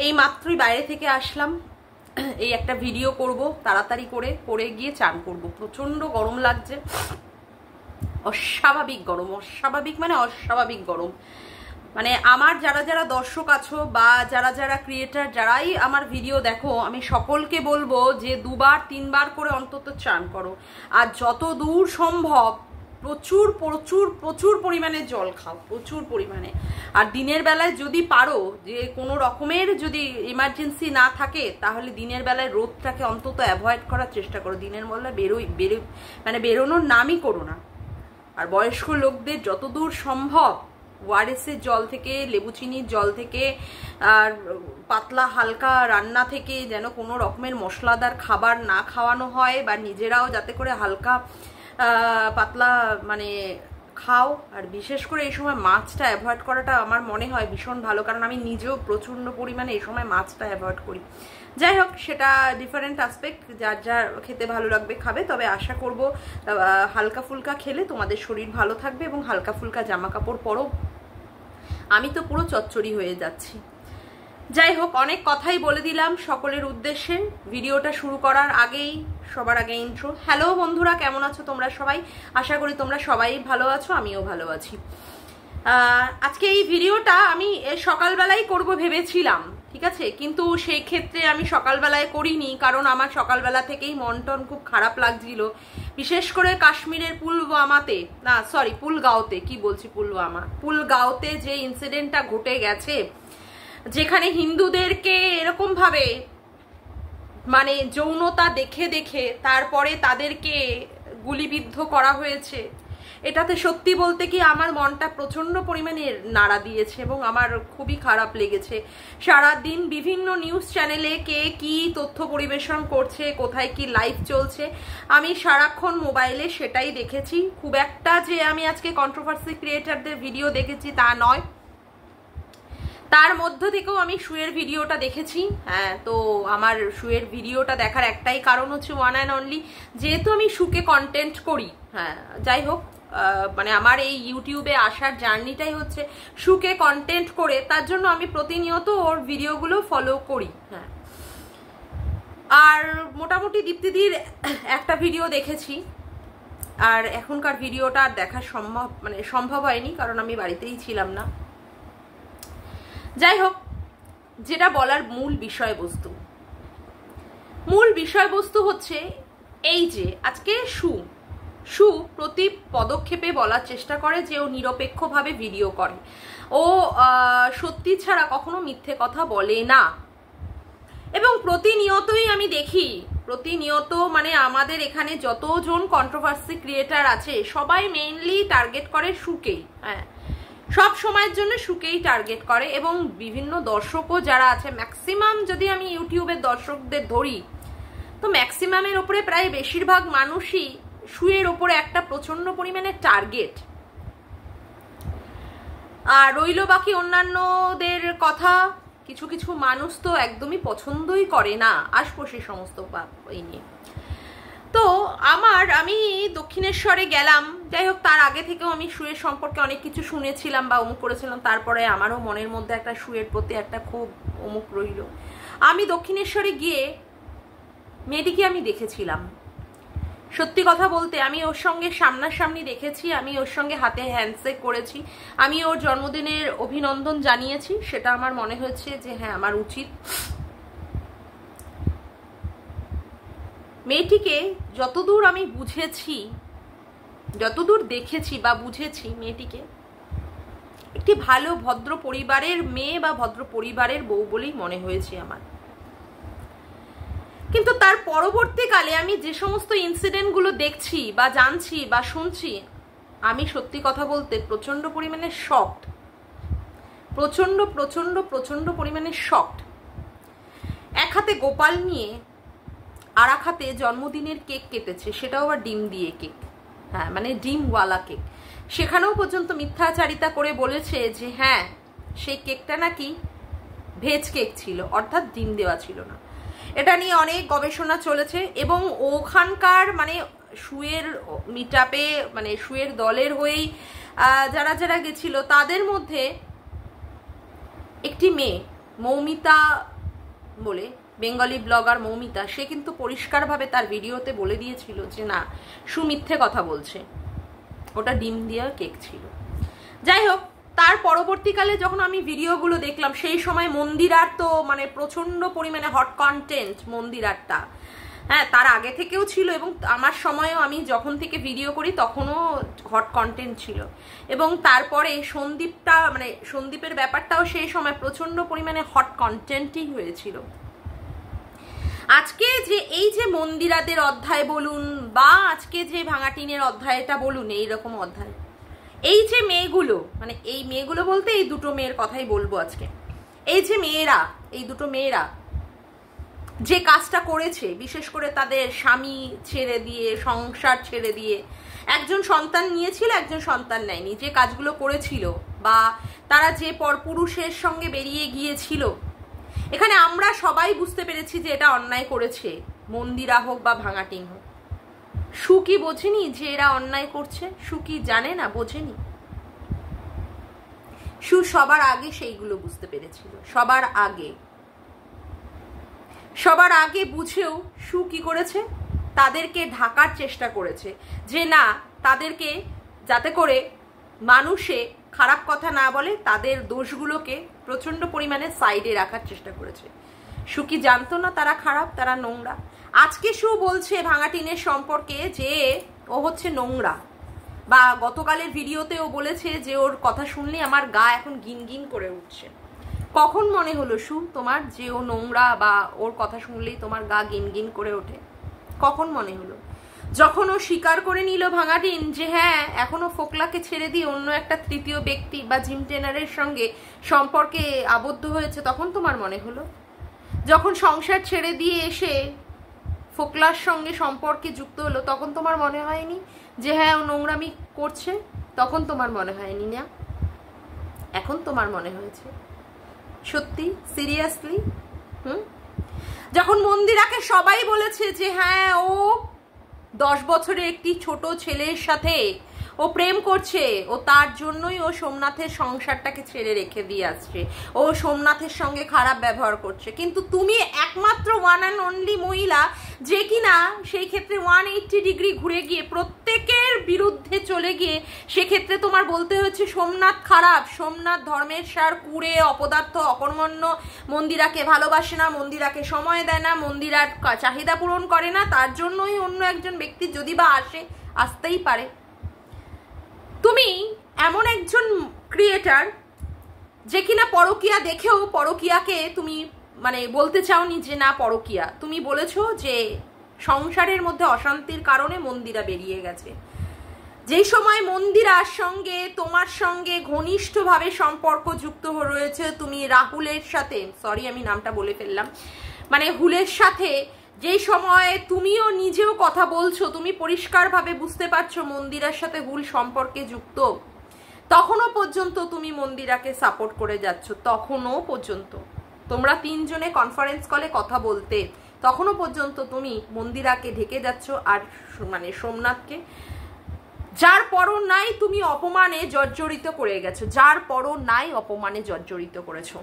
এই মাত্রই বাইরে থেকে আসলাম, এই একটা ভিডিও করব, তাড়াতাড়ি করে গিয়ে চান করব। প্রচন্ড গরম লাগছে, অস্বাভাবিক গরম, অস্বাভাবিক মানে অস্বাভাবিক গরম। মানে আমার যারা যারা দর্শক আছো বা যারা যারা ক্রিয়েটার, যারাই আমার ভিডিও দেখো, আমি সকলকে বলবো যে 2বার 3বার করে অন্তত চান করো। আর যত দূর সম্ভব প্রচুর প্রচুর প্রচুর পরিমাণে জল খাও, প্রচুর পরিমাণে। আর দিনের বেলায় যদি পারো, যে কোনো রকমের যদি ইমার্জেন্সি না থাকে, তাহলে দিনের বেলায় রোদটাকে অন্তত অ্যাভয়েড করার চেষ্টা করো। দিনের বেলায় বেরোনোর নামই করো না। আর বয়স্ক লোকদের যতদূর সম্ভব ওয়ারেসের জল থেকে, লেবু চিনির জল থেকে, আর পাতলা হালকা রান্না থেকে, যেন কোনো রকমের মশলাদার খাবার না খাওয়ানো হয়, বা নিজেরাও যাতে করে হালকা পাতলা মানে খাও। আর বিশেষ করে এই সময় মাছটা অ্যাভয়েড করাটা আমার মনে হয় ভীষণ ভালো, কারণ আমি নিজেও প্রচণ্ড পরিমাণে এই সময় মাছটা অ্যাভয়েড করি। যাই হোক, সেটা ডিফারেন্ট অ্যাসপেক্ট, যার যার খেতে ভালো লাগবে খাবে। তবে আশা করব হালকা ফুলকা খেলে তোমাদের শরীর ভালো থাকবে, এবং হালকা ফুলকা জামা কাপড় পরো। আমি তো পুরো চচ্চড়ি হয়ে যাচ্ছি। যাই হোক, অনেক কথাই বলে দিলাম সকলের উদ্দেশ্যে। ভিডিওটা শুরু করার আগেই সবার আগে ইন্ট্রো। হ্যালো বন্ধুরা, কেমন আছো তোমরা সবাই? আশা করি তোমরা সবাই ভালো আছো, আমিও ভালো আছি। আজকে এই ভিডিওটা আমি সকালবেলায় করব ভেবেছিলাম, ঠিক আছে, কিন্তু সেই ক্ষেত্রে আমি সকালবেলায় করিনি, কারণ আমার সকালবেলা থেকেই মন টন খুব খারাপ লাগছিল। বিশেষ করে কাশ্মীরের পুলগাঁওতে যে ইনসিডেন্টটা ঘটে গেছে, যেখানে হিন্দুদেরকে এরকম ভাবে মানে যৌনতা দেখে দেখে তারপরে তাদেরকে গুলিবিদ্ধ করা হয়েছে, এটাতে সত্যি বলতে কি আমার মনটা প্রচন্ড পরিমাণে নাড়া দিয়েছে এবং আমার খুবই খারাপ লেগেছে। সারাদিন বিভিন্ন নিউজ চ্যানেলে কে কি তথ্য পরিবেশন করছে, কোথায় কি লাইভ চলছে, আমি সারাক্ষণ মোবাইলে সেটাই দেখেছি। খুব একটা যে আমি আজকে কন্ট্রোভার্সি ক্রিয়েটারদের ভিডিও দেখেছি তা নয়, তার মধ্য থেকেও আমি শুয়ের ভিডিওটা দেখেছি। হ্যাঁ, তো আমার শুয়ের ভিডিওটা দেখার একটাই কারণ হচ্ছে ওয়ান অ্যান্ড অনলি, যেহেতু আমি শুকে কন্টেন্ট করি। হ্যাঁ, যাই হোক, মানে আমার এই ইউটিউবে আসার জার্নিটাই হচ্ছে শুকে কন্টেন্ট করে, তার জন্য আমি প্রতিনিয়ত ওর ভিডিওগুলো ফলো করি। হ্যাঁ, আর মোটামুটি দীপ্তিদির একটা ভিডিও দেখেছি, আর এখনকার ভিডিওটা আর দেখা সম্ভব হয়নি, কারণ আমি বাড়িতেই ছিলাম না। যাই হোক, যেটা বলার মূল বিষয়বস্তু হচ্ছে এই যে আজকে সু প্রতি পদক্ষেপে বলার চেষ্টা করে যে ও নিরপেক্ষভাবে ভিডিও করে, ও সত্যি ছাড়া কখনো মিথ্যে কথা বলে না। এবং প্রতিনিয়তই আমি দেখি, প্রতিনিয়ত মানে আমাদের এখানে যতজন কন্ট্রোভার্সি ক্রিয়েটার আছে সবাই মেইনলি টার্গেট করে সুকেই। হ্যাঁ, সব সময়ের জন্য সুকেই টার্গেট করে, এবং বিভিন্ন দর্শকও যারা আছে, ম্যাক্সিমাম যদি আমি ইউটিউবের দর্শকদের ধরি, তো ম্যাক্সিমামের ওপরে প্রায় বেশিরভাগ মানুষই শুয়ের ওপরে একটা প্রচন্ড পরিমাণে টার্গেট। আর রইল বাকি অন্যান্যদের কথা, কিছু কিছু মানুষ তো একদমই পছন্দই করে না আশপাশের সমস্ত এই নিয়ে। তো আমি দক্ষিণেশ্বরে গেলাম। যাই হোক, তার আগে থেকেও আমি শুয়ের সম্পর্কে অনেক কিছু শুনেছিলাম বা অমুক করেছিলাম, তারপরে আমারও মনের মধ্যে একটা শুয়ের প্রতি একটা খুব অমুক রইল। আমি দক্ষিণেশ্বরে গিয়ে মেয়েটিকে আমি দেখেছিলাম। সত্যি কথা বলতে আমি ওর সঙ্গে সামনাসামনি দেখেছি, আমি ওর সঙ্গে হাতে হ্যান্ডশেক করেছি, আমি ওর জন্মদিনের অভিনন্দন জানিয়েছি। সেটা আমার মনে হয়েছে যে হ্যাঁ, আমার উচিত। মেয়েটিকে যতদূর আমি বুঝেছি, যতদূর দেখেছি বা বুঝেছি, মেয়েটিকে একটি ভালো ভদ্র পরিবারের মেয়ে বা ভদ্র পরিবারের বউ বলেই মনে হয়েছে আমার। কিন্তু তার পরবর্তীকালে আমি যে সমস্ত ইনসিডেন্টগুলো দেখছি বা জানছি বা শুনছি, আমি সত্যি কথা বলতে প্রচন্ড পরিমাণে শকড, প্রচন্ড প্রচন্ড প্রচন্ড পরিমাণে শকড। এক হাতে গোপাল নিয়ে আর এক হাতে জন্মদিনের কেক কেটেছে, সেটাও আবার ডিম দিয়ে কেক। হ্যাঁ, মানে ডিমওয়ালা কেক। সেখানেও পর্যন্ত মিথ্যাচারিতা করে বলেছে যে হ্যাঁ, সেই কেকটা নাকি ভেজ কেক ছিল, অর্থাৎ ডিম দেওয়া ছিল না। এটা নিয়ে অনেক গবেষণা চলেছে, এবং ওখানকার মানে শুয়ের মিটআপে মানে শুয়ের দলের হয়েই যারা যারা গেছিল, তাদের মধ্যে একটি মেয়ে মৌমিতা বলে, বেঙ্গলি ব্লগার মৌমিতা, সে কিন্তু পরিষ্কারভাবে তার ভিডিওতে বলে দিয়েছিল যে না, সুমিথ্যে কথা বলছে, ওটা ডিম দেওয়া কেক ছিল। যাই হোক, তার পরবর্তীকালে যখন আমি ভিডিওগুলো দেখলাম, সেই সময় মন্দিরার তো মানে প্রচন্ড পরিমাণে হট কন্টেন্ট মন্দিরারটা, হ্যাঁ, তার আগে থেকেও ছিল এবং আমার সময়ও আমি যখন থেকে ভিডিও করি তখনও হট কন্টেন্ট ছিল। এবং তারপরে সন্দীপটা মানে সন্দীপের ব্যাপারটাও সেই সময় প্রচন্ড পরিমাণে হট কন্টেন্টই হয়েছিল। আজকে যে এই যে মন্দিরাদের অধ্যায় বলুন বা আজকে যে ভাঙাটিনের অধ্যায়টা বলুন, এইরকম অধ্যায়, এই যে মেয়েগুলো, মানে এই মেয়েগুলো বলতে এই দুটো মেয়ের কথাই বলবো আজকে, এই যে মেয়েরা, এই দুটো মেয়েরা যে কাজটা করেছে, বিশেষ করে তাদের স্বামী ছেড়ে দিয়ে, সংসার ছেড়ে দিয়ে, একজন সন্তান নিয়েছিল, একজন সন্তান নেয়নি, যে কাজগুলো করেছিল বা তারা যে পরপুরুষের সঙ্গে বেরিয়ে গিয়েছিল, এখানে আমরা সবাই বুঝতে পেরেছি যে এটা অন্যায় করেছে, মন্দিরা হোক বা ভাঙাটিন হোক। সু কি বোঝেনি যে এরা অন্যায় করছে? সু কি জানে না, বোঝেনি? সু সবার আগে সেইগুলো বুঝতে পেরেছিল, সবার আগে বুঝেও সু কি করেছে, তাদেরকে ঢাকার চেষ্টা করেছে যে না, তাদেরকে যাতে করে মানুষে খারাপ কথা না বলে, তাদের দোষগুলোকে প্রচন্ড পরিমাণে সাইডে রাখার চেষ্টা করেছে। সু কি জানতো না তারা খারাপ, তারা নোংরা? আজকে সু বলছে ভাঙাটিনের সম্পর্কে যে ও হচ্ছে নোংরা, বা গতকালের ভিডিওতে ও বলেছে যে ওর কথা শুনলে আমার গা এখন গিন গিন করে উঠছে। কখন মনে হলো সু তোমার যে ও নোংরা বা ওর কথা শুনলেই তোমার গা গিন গিন করে ওঠে? কখন মনে হলো? যখন ও স্বীকার করে নিল ভাঙাটিন যে হ্যাঁ, এখনো ফোকলাকে ছেড়ে দিয়ে অন্য একটা তৃতীয় ব্যক্তি বা জিম ট্রেনারের সঙ্গে সম্পর্কে আবদ্ধ হয়েছে, তখন তোমার মনে হলো? যখন সংসার ছেড়ে দিয়ে এসে ফোকলার সঙ্গে সম্পর্কে যুক্ত হলো, তখন তোমার মনে হয়নি যে হ্যাঁ, ও নোংরামি করছে? তখন তোমার মনে হয়নি না? এখন তোমার মনে হয়েছে? সত্যি সিরিয়াসলি? যখন মন্দিরাকে সবাই বলেছে যে হ্যাঁ, ও 10 বছরের একটি ছোট ছেলের সাথে ও প্রেম করছে, ও তার জন্যই ও সোমনাথের সংসারটাকে ছেড়ে রেখে দিয়ে আসছে, ও সোমনাথের সঙ্গে খারাপ ব্যবহার করছে, কিন্তু তুমি একমাত্র ওয়ান অ্যান্ড অনলি মহিলা যে কিনা সেই ক্ষেত্রে 180 ডিগ্রি ঘুরে গিয়ে প্রত্যেকের বিরুদ্ধে চলে গিয়ে সেক্ষেত্রে তোমার বলতে হচ্ছে সোমনাথ খারাপ, সোমনাথ ধর্মের সার, কুড়ে, অপদার্থ, অকর্মণ্য, মন্দিরাকে ভালোবাসে না, মন্দিরাকে সময় দেয় না, মন্দিরার চাহিদা পূরণ করে না, তার জন্যই অন্য একজন ব্যক্তি যদি বা আসতেই পারে। তুমি এমন একজন ক্রিয়েটার যে কিনা পরকিয়া দেখেও পরকিয়াকে তুমি মানে বলতে চাওনি যে না পরকিয়া, তুমি বলেছো যে সংসারের মধ্যে অশান্তির কারণে মন্দিরা বেরিয়ে গেছে। যেই সময় মন্দিরার সঙ্গে তোমার সঙ্গে ঘনিষ্ঠভাবে সম্পর্ক যুক্ত রয়েছে, তুমি রাহুলের সাথে, সরি আমি নামটা বলে ফেললাম, মানে হুলের সাথে যেই সময় তুমিও নিজেও কথা বলছো, তুমি পরিষ্কারভাবে বুঝতে পারছো মন্দিরার সাথে হুল সম্পর্কে যুক্ত, তখনও পর্যন্ত তুমি মন্দিরাকে সাপোর্ট করে যাচ্ছ। তখনও পর্যন্ত তোমরা তিনজনে কনফারেন্স কলে কথা বলতে, তখনও পর্যন্ত তুমি মন্দিরাকে ঢেকে যাচ্ছ আর মানে সোমনাথকে, যার পরও নাই তুমি অপমানে জর্জরিত করে গেছো, যার পরও নাই অপমানে জর্জরিত করেছো।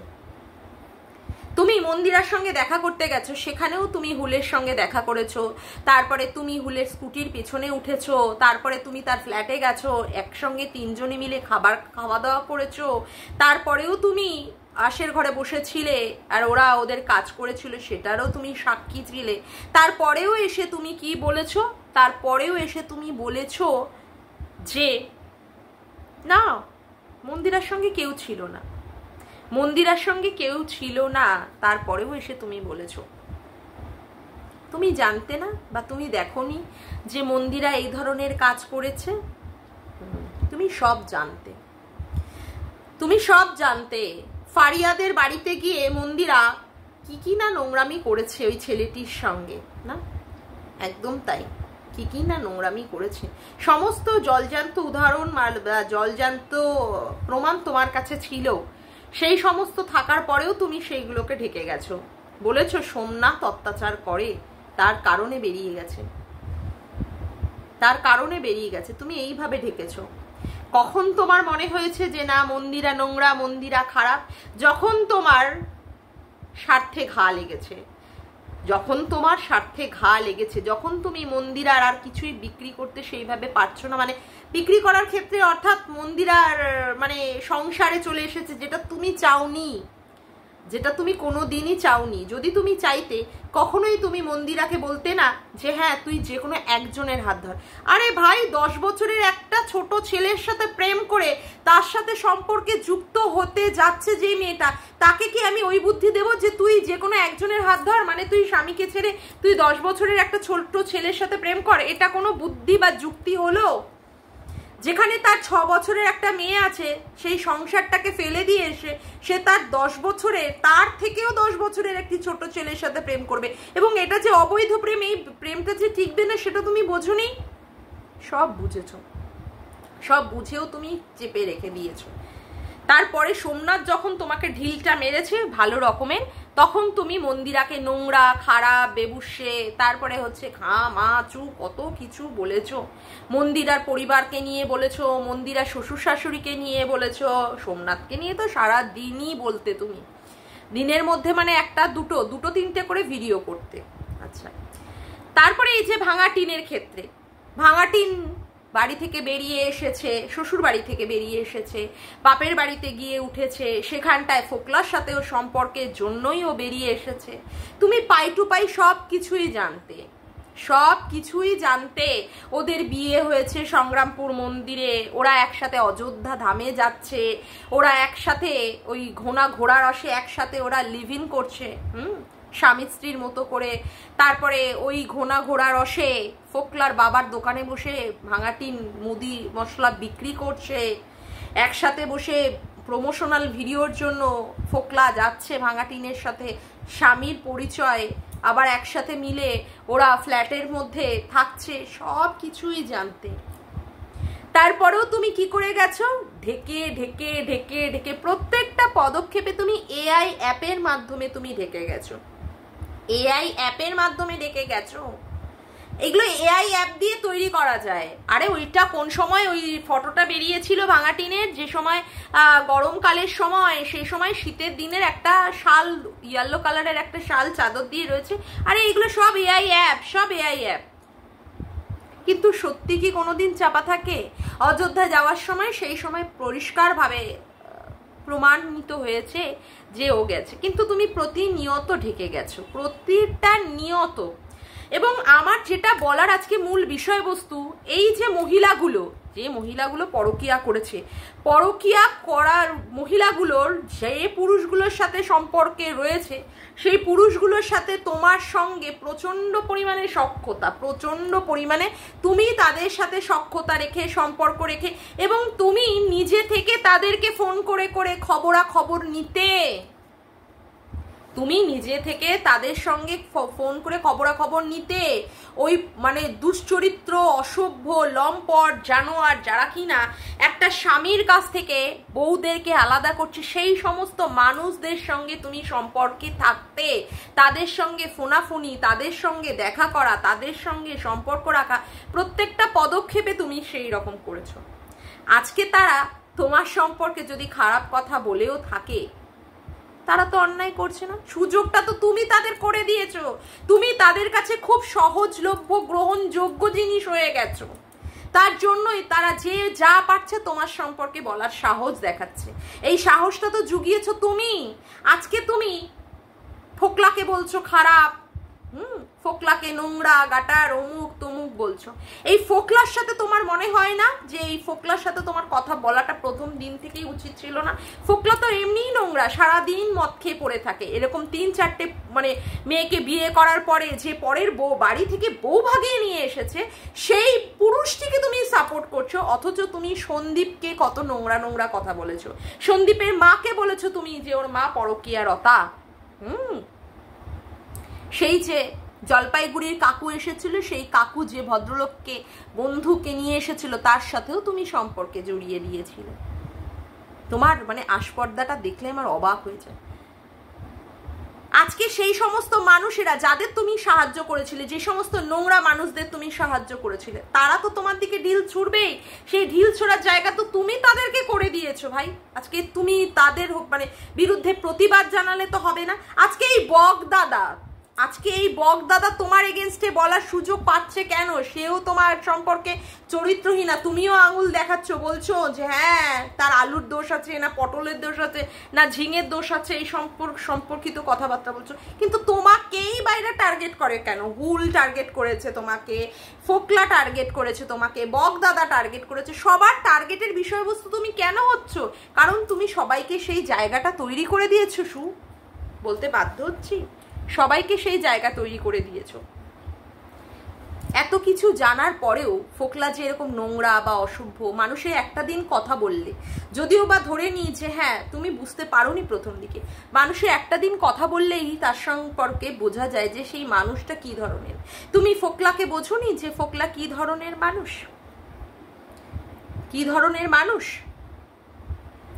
তুমি মন্দিরার সঙ্গে দেখা করতে গেছো, সেখানেও তুমি হুলের সঙ্গে দেখা করেছো, তারপরে তুমি হুলের স্কুটির পেছনে উঠেছো, তারপরে তুমি তার ফ্ল্যাটে গেছো, একসঙ্গে তিনজনে মিলে খাওয়া দাওয়া করেছো, তারপরেও তুমি আশের ঘরে বসেছিলে আর ওরা ওদের কাজ করেছিল সেটারও তুমি সাক্ষী ছিলে। তারপরেও এসে তুমি কি বলেছো? তারপরেও এসে তুমি বলেছো যে না, মন্দিরার সঙ্গে কেউ ছিল না, মন্দিরার সঙ্গে কেউ ছিল না, তারপরেও এসে তুমি বলেছো। তুমি জানতে না বা তুমি দেখোনি যে মন্দিরা এই ধরনের কাজ করেছে? তুমি সব জানতে, তুমি সব জানতে। ফারিয়াদের বাড়িতে গিয়ে মন্দিরা কি না নোংরামি করেছে ওই ছেলেটির সঙ্গে, না? একদম তাই, কি না নোংরামি করেছে। সমস্ত জলজান্ত উদাহরণ জলজান্ত প্রমাণ তোমার কাছে ছিল, সেই সমস্ত থাকার পরেও তুমি সেইগুলোকে ঢেকে গেছো। বলেছো সোমনাথ অত্যাচার করে, তার কারণে বেরিয়ে গেছে, তার কারণে বেরিয়ে গেছে, তুমি এইভাবে ঢেকেছো। কখন তোমার মনে হয়েছে যে না মন্দিরা নোংরা, মন্দিরা খারাপ? যখন তোমার স্বার্থে ঘা লেগেছে, যখন তোমার স্বার্থে ঘা লেগেছে, যখন তুমি মন্দিরার আর কিছুই বিক্রি করতে সেইভাবে পারছো না, মানে বিক্রি করার ক্ষেত্রে অর্থাৎ মন্দিরার মানে সংসারে চলে এসেছে, যেটা তুমি চাওনি, যেটা তুমি কোনো দিনই চাওনি। যদি তুমি চাইতে কখনোই তুমি মন্দিরাকে বলতে না যে হ্যাঁ তুই যে কোনো একজনের হাত ধর। আরে ভাই, 10 বছরের একটা ছোট ছেলের সাথে প্রেম করে তার সাথে সম্পর্কে যুক্ত হতে যাচ্ছে যে মেয়েটা, তাকে কি আমি ওই বুদ্ধি দেবো যে তুই যে কোনো একজনের হাত ধর, মানে তুই স্বামীকে ছেড়ে তুই 10 বছরের একটা ছোট্ট ছেলের সাথে প্রেম কর? এটা কোনো বুদ্ধি বা যুক্তি হলো? যেখানে তার 6 বছরের একটা মেয়ে আছে, সেই সংসারটাকে ফেলে দিয়ে এসে সে তার 10 বছরের, তার থেকেও 10 বছরের একটি ছোট ছেলের সাথে প্রেম করবে, এবং এটা যে অবৈধ প্রেম, এই প্রেমটা যে টিকবে না সেটা তুমি বোঝোনি? সব বুঝেছো, সব বুঝেও তুমি চেপে রেখে দিয়েছো। তারপরে সোমনাথ যখন তোমাকে ঢিলটা মেরেছে ভালো রকমের, তখন তুমি মন্দিরাকে নোংরা, খারাপ, বেবুসে, তারপরে হচ্ছে খা মা চু কত কিছু বলেছো। মন্দিরার পরিবারকে নিয়ে বলেছো, মন্দিরার শ্বশুর শাশুড়িকে নিয়ে বলেছো, সোমনাথকে নিয়ে তো সারা দিনই বলতে তুমি, দিনের মধ্যে মানে একটা দুটো তিনটে করে ভিডিও করতে। আচ্ছা, তারপরে এই যে ভাঙা টিনের ক্ষেত্রে, ভাঙা টিন বাড়ি থেকে বেরিয়ে এসেছে, শ্বশুর বাড়ি থেকে বেরিয়ে এসেছে, বাপের বাড়িতে গিয়ে উঠেছে, সেখানটায় ফোকলার সাথেও সম্পর্কের জন্যই ও বেরিয়ে এসেছে। তুমি পাই টু পাই সব কিছুই জানতে, সব কিছুই জানতে। ওদের বিয়ে হয়েছে সংগ্রামপুর মন্দিরে, ওরা একসাথে অযোধ্যা ধামে যাচ্ছে, ওরা একসাথে ওই ঘোড়া রসে একসাথে ওরা লিভ ইন করছে, স্বামী স্ত্রীর মতো করে। তারপরে ওই ঘোড়া রসে ফোকলার বাবার দোকানে বসে ভাঙাটিন মুদি মশলা বিক্রি করছে, একসাথে বসে প্রমোশনাল ভিডিওর জন্য ফোকলা যাচ্ছে ভাঙাটিনের সাথে, স্বামীর পরিচয়, আবার একসাথে মিলে ওরা ফ্ল্যাটের মধ্যে থাকছে, সব কিছুই জানতে। তারপরেও তুমি কি করে গেছো? ঢেকে ঢেকে ঢেকে ঢেকে প্রত্যেকটা পদক্ষেপে তুমি এআই অ্যাপের মাধ্যমে তুমি ঢেকে গেছো, এআই অ্যাপের মাধ্যমে ঢেকে গেছো। এগুলো এআই অ্যাপ দিয়ে তৈরি করা যায়। আরে ওইটা কোন সময় ওই ফটোটা বেরিয়েছিল ভাঙাটিনের, যে সময় গরমকালের সময়, সেই সময় শীতের দিনের একটা শাল, ইয়েলো কালারের একটা শাল চাদর দিয়ে রয়েছে। আরে এগুলো সব এআই অ্যাপ, সব এআই অ্যাপ। কিন্তু সত্যি কি কোনোদিন চাপা থাকে? অযোধ্যা যাওয়ার সময় সেই সময় পরিষ্কারভাবে প্রমাণিত হয়েছে যে ও গেছে, কিন্তু তুমি প্রতিনিয়ত ঢেকে গেছো, প্রতিটা নিয়ত। এবং আমার যেটা বলার আজকে মূল বিষয়বস্তু, এই যে মহিলাগুলো পরকীয়া করেছে, পরকীয়া করার মহিলাগুলোর যে পুরুষগুলোর সাথে সম্পর্কে রয়েছে, সেই পুরুষগুলোর সাথে তোমার সঙ্গে প্রচণ্ড পরিমাণে সখ্যতা, প্রচণ্ড পরিমাণে তুমি তাদের সাথে সখ্যতা রেখে, সম্পর্ক রেখে, এবং তুমি নিজে থেকে তাদেরকে ফোন করে করে খবরাখবর নিতে, তুমি নিজে থেকে তাদের সঙ্গে ফোন করে খবরাখবর নিতে। ওই মানে দুশ্চরিত্র, অসভ্য, লম্পট, জানোয়ার যারা কিনা একটা স্বামীর কাছ থেকে বউদেরকে আলাদা করছে, সেই সমস্ত মানুষদের সঙ্গে তুমি সম্পর্কে থাকতে, তাদের সঙ্গে ফোনাফোনি, তাদের সঙ্গে দেখা করা, তাদের সঙ্গে সম্পর্ক রাখা, প্রত্যেকটা পদক্ষেপে তুমি সেই রকম করেছো। আজকে তারা তোমার সম্পর্কে যদি খারাপ কথা বলেও থাকে, তারা তো অন্যায় করছে না, সুযোগটা তো তুমি তাদের করে দিয়েছো। তুমি তাদের কাছে খুব সহজলভ্য, গ্রহণযোগ্য জিনিস হয়ে গেছো। তার জন্যই তারা যে যা পারছে তোমার সম্পর্কে বলার সাহস দেখাচ্ছে। এই সাহসটা তো জুগিয়েছো তুমি। আজকে তুমি ফোকলাকে বলছো খারাপ, ফোকলাকে নোংরা, গাটার, অমুক তমুক বলছো। এই ফোকলার সাথে তোমার মনে হয় না যে এই ফোকলার সাথে তোমার কথা বলাটা প্রথম দিন থেকেই উচিত ছিল না? ফোকলা তো এমনিই নোংরা, সারাদিন মদ খেয়ে পড়ে থাকে। এরকম 3-4টে মানে মেয়েকে বিয়ে করার পরে যে পরের বউ বাড়ি থেকে বউ ভাগিয়ে নিয়ে এসেছে, সেই পুরুষটিকে তুমি সাপোর্ট করছো। অথচ তুমি সন্দীপকে কত নোংরা নোংরা কথা বলেছো। সন্দীপের মাকে বলেছো তুমি যে ওর মা পরকীয়ারতা। সেই যে জলপাইগুড়ির কাকু এসেছিল, সেই কাকু যে ভদ্রলোককে বন্ধুকে নিয়ে এসেছিল, তার সাথেও তুমি সম্পর্কে জড়িয়ে দিয়েছিলে। তোমার মানে আস্পর্দাটা দেখলে আমার অবাক হয়ে যায়। আজকে সেই সমস্ত মানুষেরা যাদের তুমি সাহায্য করেছিলে, যে সমস্ত নোংরা মানুষদের তুমি সাহায্য করেছিলে, তারা তো তোমার দিকে ঢিল ছুড়বেই। সেই ঢিল ছোড়ার জায়গা তো তুমি তাদেরকে করে দিয়েছো ভাই। আজকে তুমি তাদের মানে বিরুদ্ধে প্রতিবাদ জানালে তো হবে না। আজকে এই বক দাদা তোমার এগেনস্টে বলার সুযোগ পাচ্ছে কেন? সেও তোমার সম্পর্কে চরিত্রহীনা। তুমিও আঙুল দেখাচ্ছ, বলছো যে হ্যাঁ তার আলুর দোষ আছে, না পটলের দোষ আছে, না ঝিঙের দোষ আছে, এই সম্পর্কিত কথাবার্তা বলছো। কিন্তু তোমাকেই বাইরে টার্গেট করে কেন? হুল টার্গেট করেছে তোমাকে, ফোকলা টার্গেট করেছে তোমাকে, বক দাদা টার্গেট করেছে। সবার টার্গেটের বিষয়বস্তু তুমি কেন হচ্ছ? কারণ তুমি সবাইকে সেই জায়গাটা তৈরি করে দিয়েছো। বলতে বাধ্য হচ্ছি, সবাইকে সেই জায়গা তৈরি করে দিয়েছো। এত কিছু জানার পরেও ফোকলা যে এরকম নোংরা বা অসভ্য, মানুষের একটা দিন কথা বললে, যদিও বা ধরে নিই যে হ্যাঁ তুমি বুঝতে পারোনি প্রথম দিকে, মানুষের একটা দিন কথা বললেই তার সম্পর্কে বোঝা যায় যে সেই মানুষটা কি ধরনের। তুমি ফোকলাকে বোঝোনি যে ফোকলা কি ধরনের মানুষ,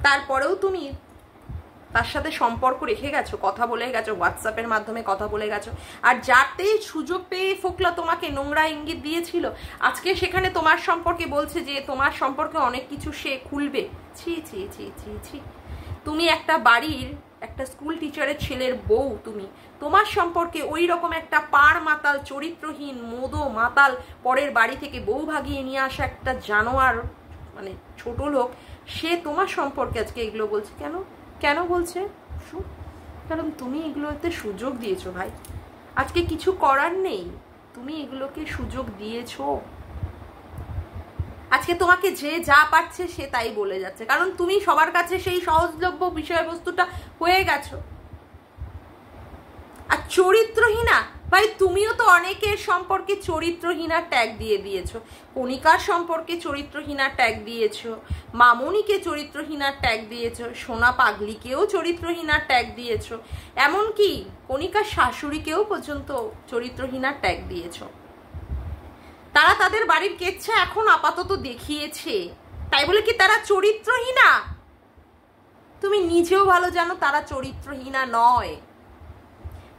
তারপরেও তুমি তার সাথে সম্পর্ক রেখে গেছো, কথা বলে গেছো, হোয়াটসঅ্যাপের মাধ্যমে কথা বলে গেছো। আর যাতে সুযোগ পেয়ে ফোকলা তোমাকে নোংরা ইঙ্গিত দিয়েছিল, আজকে সেখানে তোমার সম্পর্কে বলছে যে তোমার সম্পর্কে অনেক কিছু সে খুলবে। ছি ছি ছি ছি ছি। তুমি একটা বাড়ির একটা স্কুল টিচারের ছেলের বউ, তোমার সম্পর্কে ওই রকম একটা পাড় মাতাল, চরিত্রহীন, মোদো মাতাল, পরের বাড়ি থেকে বউ ভাগিয়ে নিয়ে আসা একটা জানোয়ার, মানে ছোট লোক, সে তোমার সম্পর্কে আজকে এগুলো বলছে। কেন বলছে? কারণ তুমি এগুলোতে সুযোগ দিয়েছো ভাই। আজকে কিছু করার নেই, তুমি এগুলোকে সুযোগ দিয়েছো। আজকে তোমাকে যে যা পাচ্ছে সে তাই বলে যাচ্ছে, কারণ তুমি সবার কাছে সেই সহজলভ্য বিষয়বস্তুটা হয়ে গেছো। আর চরিত্রহীনা ভাই, তুমিও তো অনেকের সম্পর্কে চরিত্রহীনা ট্যাগ দিয়ে দিয়েছো। কণিকার সম্পর্কে চরিত্রহীনা ট্যাগ দিয়েছো, মামনিকে চরিত্রহীনা ট্যাগ দিয়েছো, সোনা পাগলিকেও চরিত্রহীনা ট্যাগ দিয়েছো, এমনকি কণিকার শাশুড়িকেও পর্যন্ত চরিত্রহীনা ট্যাগ দিয়েছো। তারা তাদের বাড়ির কেচ্ছা এখন আপাতত দেখিয়েছে, তাই বলে কি তারা চরিত্রহীনা? তুমি নিজেও ভালো জানো তারা চরিত্রহীনা নয়,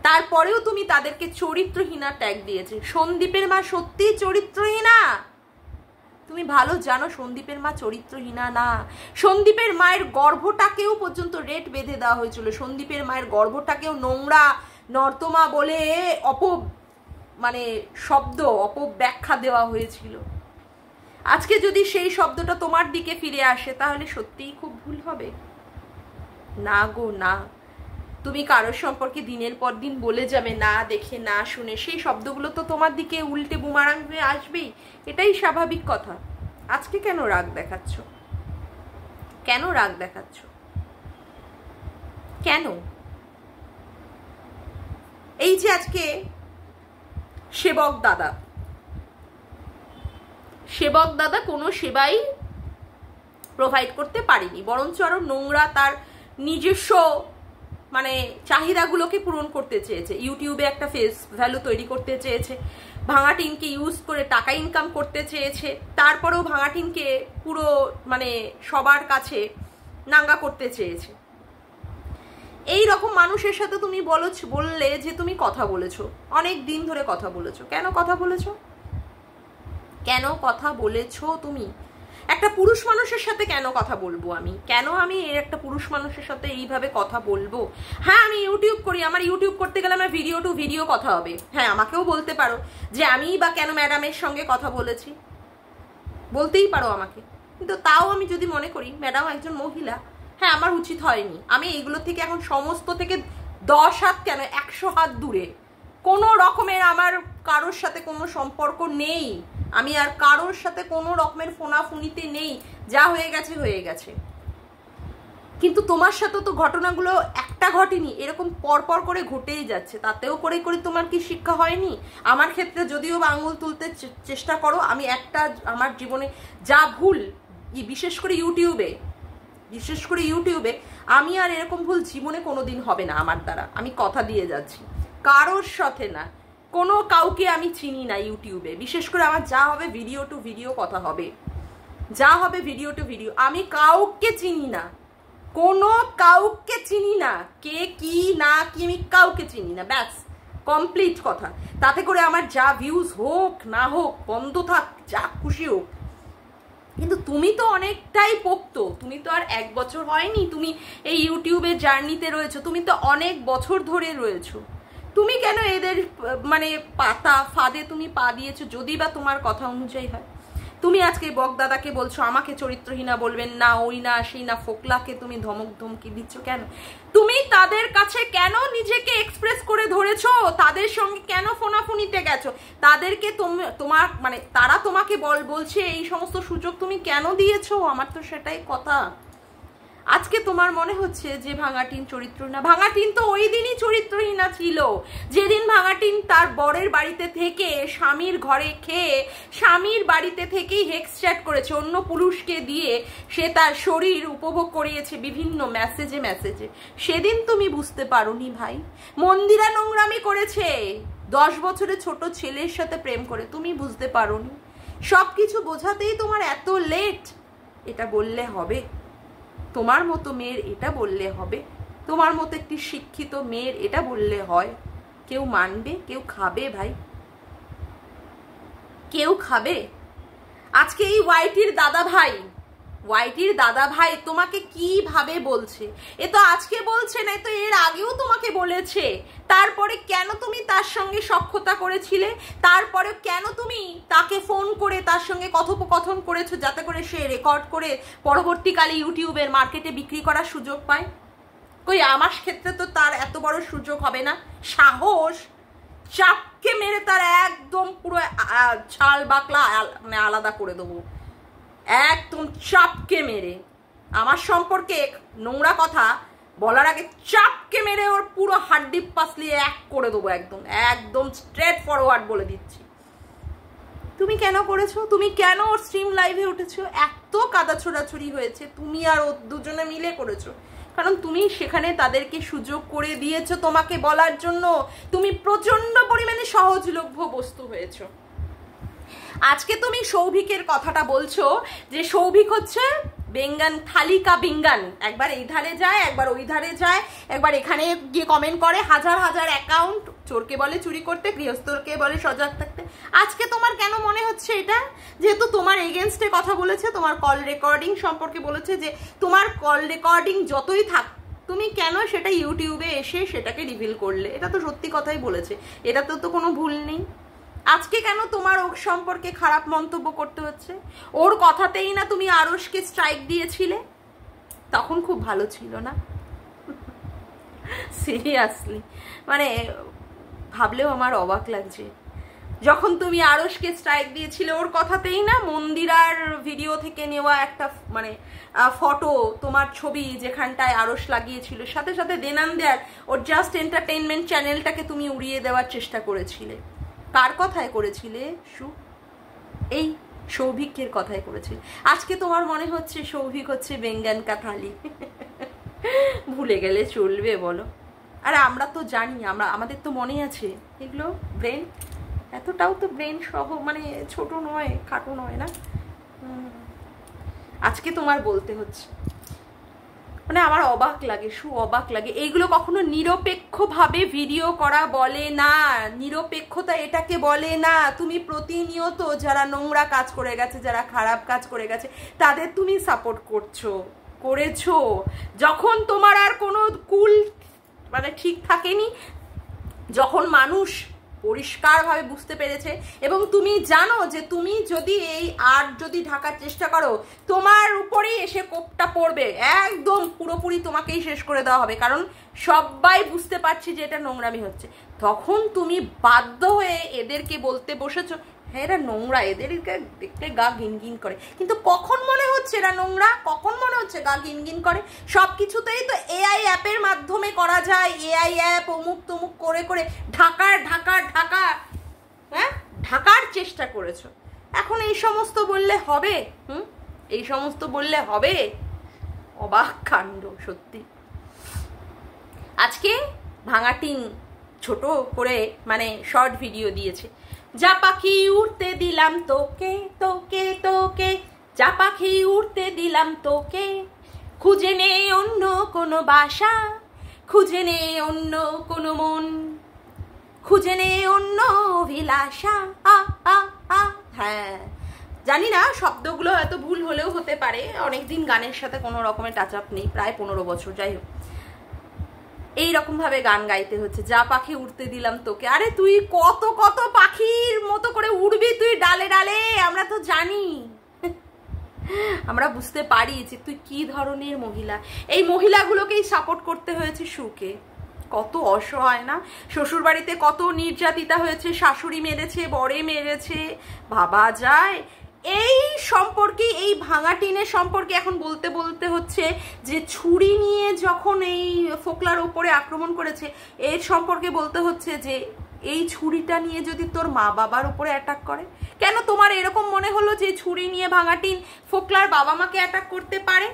তারপরেও তুমি তাদেরকে চরিত্রহীনা ট্যাগ দিয়েছে। সন্দীপের মা সত্যিই চরিত্রহীনা? তুমি ভালো জানো সন্দীপের মা চরিত্রহীনা না। সন্দীপের মায়ের গর্ভটাকেও পর্যন্ত রেট বেঁধে দেওয়া হয়েছিল, সন্দীপের মায়ের গর্ভটাকেও নোংরা নর্দমা বলে শব্দ অপব্যাখ্যা দেওয়া হয়েছিল। আজকে যদি সেই শব্দটা তোমার দিকে ফিরে আসে তাহলে সত্যিই খুব ভুল হবে। না গো না, তুমি কারোর সম্পর্কে দিনের পর দিন বলে যাবে না দেখে না শুনে, সেই শব্দগুলো তো তোমার দিকে উল্টে বুমারাং হয়ে আসবেই, এটাই স্বাভাবিক কথা। আজকে কেন রাগ দেখাচ্ছ? কেন? এই যে আজকে সেবক দাদা কোনো সেবাই প্রোভাইড করতে পারেনি, বরঞ্চ আরো নোংরা তার নিজস্ব চাহিদাগুলোকে পূরণ করতে চেয়েছে। ইউটিউবে একটা ফেস ভ্যালু তৈরি করতে চেয়েছে, ভাঙা টিমকে ইউজ করে টাকা ইনকাম করতে চেয়েছে, তারপরেও ভাঙা টিমকে পুরো সবার কাছে নাঙ্গা করতে চেয়েছে। এই রকম মানুষের সাথে তুমি বললে যে তুমি কথা বলেছো, অনেক দিন ধরে কথা বলেছো। কেন কথা বলেছো তুমি? একটা পুরুষ মানুষের সাথে কেন কথা বলবো আমি? একটা পুরুষ মানুষের সাথে এইভাবে কথা বলবো? হ্যাঁ, আমি ইউটিউব করি, আমার ইউটিউব করতে গেলে আমার ভিডিও টু ভিডিও কথা হবে। হ্যাঁ, আমাকেও বলতে পারো যে আমি বা কেন ম্যাডামের সঙ্গে কথা বলেছি, বলতেই পারো আমাকে। কিন্তু তাও আমি যদি মনে করি ম্যাডাম একজন মহিলা, হ্যাঁ আমার উচিত হয়নি, আমি এইগুলো থেকে এখন সমস্ত থেকে 10 হাত কেন 100 হাত দূরে, কোনো রকমের আমার কারোর সাথে কোনো সম্পর্ক নেই, আমি আর কারোর সাথে কোনো রকমের ফোনাফুনিতে নেই, যা হয়ে গেছে। কিন্তু তোমার সাথে তো ঘটনাগুলো একটা ঘটেনি, এরকম পরপর করে ঘটেই যাচ্ছে। তাতেও করে তোমার কি শিক্ষা হয়নি? আমার ক্ষেত্রে যদিও বা আঙুল তুলতে চেষ্টা করো, আমি আমার জীবনে যা ভুল, বিশেষ করে ইউটিউবে আমি আর এরকম ভুল জীবনে কোনোদিন হবে না আমার দ্বারা, আমি কথা দিয়ে যাচ্ছি। কারোর সাথে না, কোনো কাউকে আমি চিনি না ইউটিউবে। বিশেষ করে আমার যা হবে ভিডিও টু ভিডিও কথা হবে, আমি কাউকে চিনি না। কোনো কাউকে চিনি না, কে কি না কি আমি কাউকে চিনি না, ব্যাস কমপ্লিট কথা। তাতে করে আমার যা ভিউজ হোক না হোক, বন্ধ থাক, যা খুশি হোক, কিন্তু তুমি তো অনেকটাই পোক্ত। তুমি তো আর 1 বছর হয়নি তুমি এই ইউটিউবের জার্নিতে রয়েছো, তুমি তো অনেক বছর ধরে রয়েছো। তুমি কেন এদের মানে পাতা ফাঁদে তুমি পা দিয়েছো? যদি বা তোমার কথা অনুযায়ী হয়, তুমি আজকে বকদাদাকে বলছো আমাকে চরিত্রহীনা বলবেন না, ওই না সেই না, ফোকলাকে তুমি ধমক ধমকি দিচ্ছ কেন? তুমি তাদের কাছে কেন নিজেকে এক্সপ্রেস করে ধরেছো? তাদের সঙ্গে কেন ফোনাফুনিতে গেছো? তাদেরকে তোমার মানে তারা তোমাকে বলছে এই সমস্ত সুযোগ তুমি কেন দিয়েছো? আমার তো সেটাই কথা। আজকে তোমার মনে হচ্ছে যে ভাঙাটিন চরিত্রহীনা। ভাঙাটিন তো ওই দিনই চরিত্রহীনা ছিল যেদিন ভাঙাটিন তার বরের বাড়িতে থেকে স্বামীর ঘরে খেয়ে স্বামীর বাড়িতে থেকেই হেক্স চ্যাট করেছে, অন্য পুরুষকে দিয়ে সে তার শরীর উপভোগ করিয়েছে বিভিন্ন মেসেজে মেসেজে। সেদিন তুমি বুঝতে পারোনি ভাই। মন্দিরা নোংরামি করেছে 10 বছরের ছোট ছেলের সাথে প্রেম করে, তুমি বুঝতে পারোনি। সবকিছু বোঝাতেই তোমার এত লেট। এটা বললে হবে? তোমার মতো মেয়ের এটা বললে হবে? তোমার মতো একটি শিক্ষিত মেয়ের এটা বললে হয়? কেউ মানবে? কেউ খাবে ভাই? কেউ খাবে? আজকে এই ওয়াইটির দাদা ভাই তোমাকে কিভাবে বলছে? এ তো আজকে বলছে না, তো এর আগেও তোমাকে বলেছে। তারপরে কেন তুমি তার সঙ্গে সখ্যতা করেছিলে? তারপরে কেন তুমি তাকে ফোন করে তার সঙ্গে কথোপকথন করেছো যাতে করে সে রেকর্ড করে পরবর্তীকালে ইউটিউবের মার্কেটে বিক্রি করার সুযোগ পায়? কই আমার ক্ষেত্রে তো তার এত বড় সুযোগ হবে না। সাহস! চাপকে মেরে তার একদম পুরো ছাল বাকলা মানে আলাদা করে দেবো, একদম চাপকে মেরে। আমার সম্পর্কে নোংরা কথা বলার আগে চাপকে মেরে ওর পুরো হাড্ডি পাসলিয়ে এক করে দেবো, একদম একদম স্ট্রেট ফরওয়ার্ড বলে দিচ্ছি। তুমি কেন করেছো? তুমি কেন ওর স্ট্রিম লাইভে উঠেছো? এত কাদা ছোড়াছড়ি হয়েছে, তুমি আর ও দুজনে মিলে করেছো, কারণ তুমি সেখানে তাদেরকে সুযোগ করে দিয়েছো তোমাকে বলার জন্য। তুমি প্রচন্ড পরিমাণে সহজলভ্য বস্তু হয়েছো। আজকে তুমি সৌভিকের কথাটা বলছো যে সৌভিক হচ্ছে বেঙ্গান, খালি কা বিঙ্গান, একবার এই ধারে যায়, একবার ওই ধারে যায়, একবার এখানে গিয়ে কমেন্ট করে, হাজার হাজার অ্যাকাউন্ট। চোরকে বলে চুরি করতে, গৃহস্থকে বলে সজাগ থাকতে। আজকে তোমার কেন মনে হচ্ছে এটা? যেহেতু তোমার এগেনস্টে কথা বলেছে, তোমার কল রেকর্ডিং সম্পর্কে বলেছে, যে তোমার কল রেকর্ডিং যতই থাক, তুমি কেন সেটা ইউটিউবে এসে সেটাকে রিভিল করলে? এটা তো সত্যি কথাই বলেছে, এটা তো কোনো ভুল নেই। আজকে কেন তোমার ওর সম্পর্কে খারাপ মন্তব্য করতে হচ্ছে? ওর কথাতেই না তুমি আরশকে স্ট্রাইক দিয়েছিলে, তখন খুব ভালো ছিল না? সিরিয়াসলি মানে ভাবলেও আমার অবাক লাগছে। যখন তুমি আরশকে স্ট্রাইক দিয়েছিলে, ওর কথাতেই না মন্দিরার ভিডিও থেকে নেওয়া একটা মানে ফটো, তোমার ছবি যেখানটায় আরশ লাগিয়েছিল, সাথে সাথে দেনান দেয়ার ওর জাস্ট এন্টারটেইনমেন্ট চ্যানেলটাকে তুমি উড়িয়ে দেওয়ার চেষ্টা করেছিলে। কার কথায় করেছিলে? এই সৌভিকের কথায় করেছিলে। আজকে তোমার মনে হচ্ছে সৌভিক হচ্ছে বেঙ্গান কা থালি। ভুলে গেলে চলবে বলো? আরে আমরা তো জানি, আমাদের তো মনে আছে এগুলো। ব্রেন এতটাও তো ব্রেন সহ মানে ছোট নয়, খাটো নয় না। আজকে তোমার বলতে হচ্ছে, মানে আমার অবাক লাগে, অবাক লাগে। এইগুলো কখনো নিরপেক্ষভাবে ভিডিও করা বলে না, নিরপেক্ষতা এটাকে বলে না। তুমি প্রতিনিয়ত যারা নোংরা কাজ করে গেছে, যারা খারাপ কাজ করে গেছে, তাদের তুমি সাপোর্ট করেছো। যখন তোমার আর কোনো কুল মানে ঠিক থাকেনি, যখন মানুষ পরিষ্কারভাবে বুঝতে পেরেছে, এবং তুমি জানো যে তুমি যদি এই আর্ট যদি ঢাকার চেষ্টা করো, তোমার উপরেই এসে কোপটা পড়বে, একদম পুরোপুরি তোমাকেই শেষ করে দেওয়া হবে, কারণ সবাই বুঝতে পারছি যে এটা নোংরামি হচ্ছে। তখন তুমি বাধ্য হয়ে এদেরকে বলতে বসেছো, হ্যাঁ এরা নোংরা, এদেরকে দেখতে গা ঘিনঘিন করে। কিন্তু কখন মনে হচ্ছে এরা নোংরা? কখন মনে হচ্ছে গা ঘিনঘিন করে? সব কিছুতেই তো এআই অ্যাপের মাধ্যমে করা যায়। এআই অ্যাপ অমুক তমুক করে করে ঢাকার চেষ্টা করেছো। এখন এই সমস্ত বললে হবে? এই সমস্ত বললে হবে? অবাক কাণ্ড সত্যি। আজকে ভাঙাটিং ছোট করে মানে শর্ট ভিডিও দিয়েছে, যা পাখি উড়তে দিলাম তোকে তোকে তোকে, যা পাখি উড়তে দিলাম তোকে, খুঁজে নে অন্য কোনো বাসা, খুঁজে নে অন্য কোনো মন, খুঁজে নে অন্য অভিলাষা। হ্যাঁ জানি না শব্দগুলো হয়তো ভুল হলেও হতে পারে, অনেকদিন গানের সাথে কোনো রকমের টাচ আপ নেই, প্রায় 15 বছর। যাই হোক, এইরকম ভাবে গান গাইতে হচ্ছে। যা পাখি উড়তে দিলাম তোকে। আরে তুই কত কত পাখির মতো করে উড়বি তুই ডালে ডালে, আমরা তো জানি, আমরা বুঝতে পারি যে তুই কি ধরনের মহিলা। এই মহিলাগুলোকেই সাপোর্ট করতে হয়েছে সুকে। কত অসহায় না, শ্বশুর বাড়িতে কত নির্যাতিতা হয়েছে, শাশুড়ি মেরেছে, বরে মেরেছে, ভাবা যায়। এই সম্পর্কে, এই ভাঙা টিনের সম্পর্কে এখন বলতে বলতে হচ্ছে যে ছুরি নিয়ে যখন এই ফোকলার ওপরে আক্রমণ করেছে, এর সম্পর্কে বলতে হচ্ছে যে এই ছুরিটা নিয়ে যদি তোর মা বাবার উপরে অ্যাটাক করে, কেন তোমার এরকম মনে হলো যে ছুরি নিয়ে ভাঙা টিন ফোকলার বাবা মাকে অ্যাটাক করতে পারে?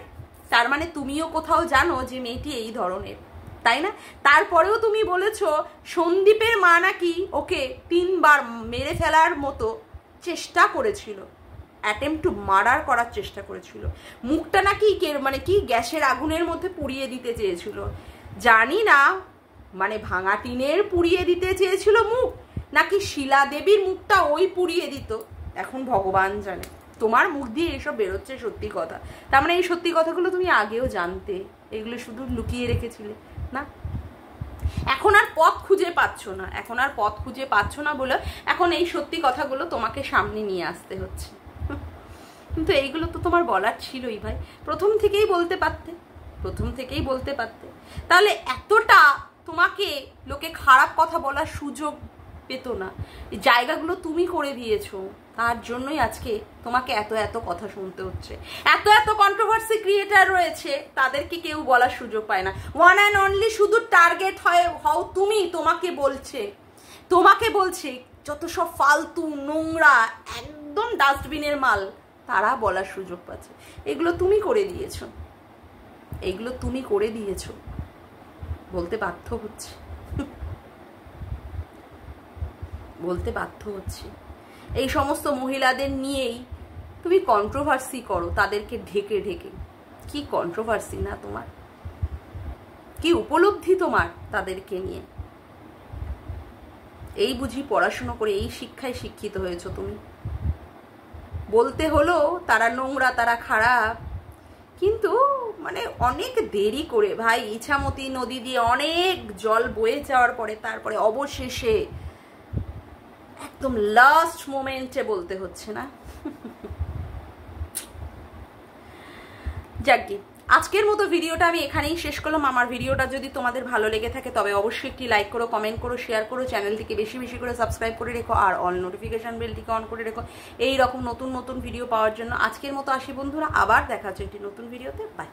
তার মানে তুমিও কোথাও জানো যে মেয়েটি এই ধরনের, তাই না? তারপরেও তুমি বলেছো সন্দীপের মা নাকি ওকে 3 বার মেরে ফেলার মতো চেষ্টা করেছিল, অ্যাটেম্প টু মার্ডার করার চেষ্টা করেছিল, মুখটা নাকি মানে কি গ্যাসের আগুনের মধ্যে পুড়িয়ে দিতে চেয়েছিল। জানি না মানে ভাঙা টিনের পুড়িয়ে দিতে চেয়েছিল মুখ, নাকি শিলা দেবীর মুখটা ওই পুড়িয়ে দিত, এখন ভগবান জানে। তোমার মুখ দিয়ে এসব বেরোচ্ছে সত্যি কথা, তার মানে এই সত্যি কথাগুলো তুমি আগেও জানতে, এগুলো শুধু লুকিয়ে রেখেছিলে না? এখন আর পথ খুঁজে পাচ্ছ না, এখন আর পথ খুঁজে পাচ্ছ না বলে এখন এই সত্যি কথাগুলো তোমাকে সামনে নিয়ে আসতে হচ্ছে। কিন্তু এইগুলো তো তোমার বলার ছিলই ভাই, প্রথম থেকেই বলতে পারতে, প্রথম থেকেই বলতে পারতে। তাহলে এতটা তোমাকে লোকে খারাপ কথা বলার সুযোগ পেত না। এই জায়গাগুলো তুমি করে দিয়েছো, তার জন্যই আজকে তোমাকে এত এত কথা শুনতে হচ্ছে। এত এত কন্ট্রোভার্সি ক্রিয়েটার রয়েছে, তাদেরকে কেউ বলার সুযোগ পায় না। ওয়ান অ্যান্ড অনলি শুধু টার্গেট হও তুমি। তোমাকে বলছে যত সব ফালতু নোংরা একদম ডাস্টবিনের মাল, তারা বলার সুযোগ পাচ্ছে। এগুলো তুমি করে দিয়েছো, এগুলো তুমি করে দিয়েছো, বলতে বাধ্য হচ্ছে, বলতে বাধ্য হচ্ছে। এই সমস্ত মহিলাদের নিয়েই তুমি কন্ট্রোভার্সি করো, তাদেরকে ঢেকে ঢেকে। কি কন্ট্রোভার্সি না তোমার, কি উপলব্ধি তোমার তাদেরকে নিয়ে। এই বুঝি পড়াশুনো করে এই শিক্ষায় শিক্ষিত হয়েছো তুমি? বলতে হলো তারা নোংরা, তারা খারাপ, কিন্তু মানে অনেক দেরি করে ভাই। ইছামতি নদী দিয়ে অনেক জল বয়ে যাওয়ার পরে তারপরে অবশেষে একদম লাস্ট মোমেন্টে বলতে হচ্ছে না? যাকগে, আজকের মতো ভিডিওটা আমি এখানেই শেষ করলাম। আমার ভিডিওটা যদি তোমাদের ভালো লেগে থাকে তবে অবশ্যই একটি লাইক করো, কমেন্ট করো, শেয়ার করো, চ্যানেলটিকে বেশি বেশি করে সাবস্ক্রাইব করে রেখো, আর অল নোটিফিকেশন বেলটিকে অন করে রেখো এই রকম নতুন নতুন ভিডিও পাওয়ার জন্য। আজকের মতো আসি বন্ধুরা, আবার দেখা হচ্ছে একটি নতুন ভিডিওতে। বাই।